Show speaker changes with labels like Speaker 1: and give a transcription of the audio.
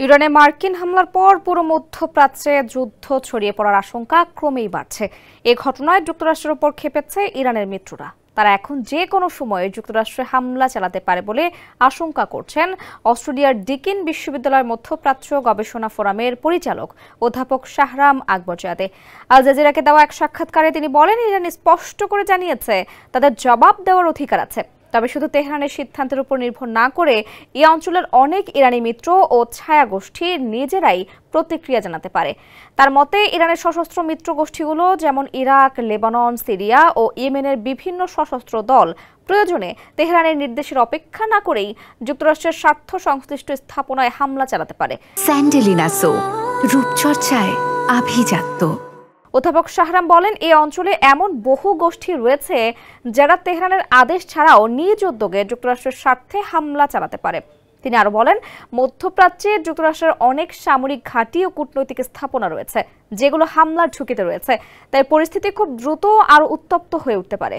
Speaker 1: ইরানে মার্কিন হামলার পর পুরো মধ্যপ্রাচ্যে যুদ্ধ ছড়িয়ে পড়ার আশঙ্কা ক্রমেই বাড়ছে। এ ঘটনায় যুক্তরাষ্ট্রের উপর ক্ষেপেছে ইরানের মিত্ররা। তারা এখন যে কোনো সময় যুক্তরাষ্ট্রে হামলা চালাতে পারে বলে আশঙ্কা করছেন অস্ট্রেলিয়ার ডিকিন বিশ্ববিদ্যালয়ের মধ্যপ্রাচ্য গবেষণা ফোরামের পরিচালক অধ্যাপক শাহরাম আকবরজাদে। আল জাজিরাকে দেওয়া এক সাক্ষাৎকারে তিনি বলেন, ইরান স্পষ্ট করে জানিয়েছে তাদের জবাব দেওয়ার অধিকার আছে। তবে শুধু তেহরানের সিদ্ধান্তের উপর নির্ভর না করে এই অঞ্চলের অনেক ইরানি মিত্র ও ছায়া গোষ্ঠী নিজেরাই প্রতিক্রিয়া জানাতে পারে। তার মতে, ইরানের সশস্ত্র মিত্র গোষ্ঠীগুলো যেমন ইরাক, লেবানন, সিরিয়া ও ইয়েমেনের বিভিন্ন সশস্ত্র দল প্রয়োজনে তেহরানের নির্দেশের অপেক্ষা না করেই যুক্তরাষ্ট্রের স্বার্থ সংশ্লিষ্ট স্থাপনায় হামলা চালাতে পারে।
Speaker 2: স্যান্ডেলিনা সো, রূপচর্চায় আভিজাত্য।
Speaker 1: অধ্যাপক শাহরাম বলেন, এই অঞ্চলে এমন বহু গোষ্ঠী রয়েছে যারা তেহরানের আদেশ ছাড়াও নিজ উদ্যোগে যুক্তরাষ্ট্রের স্বার্থে হামলা চালাতে পারে। তিনি আরো বলেন, মধ্যপ্রাচ্যে যুক্তরাষ্ট্রের অনেক সামরিক ঘাঁটি ও কূটনৈতিক স্থাপনা রয়েছে যেগুলো হামলার ঝুঁকিতে রয়েছে। তাই পরিস্থিতি খুব দ্রুত আরো উত্তপ্ত হয়ে উঠতে পারে।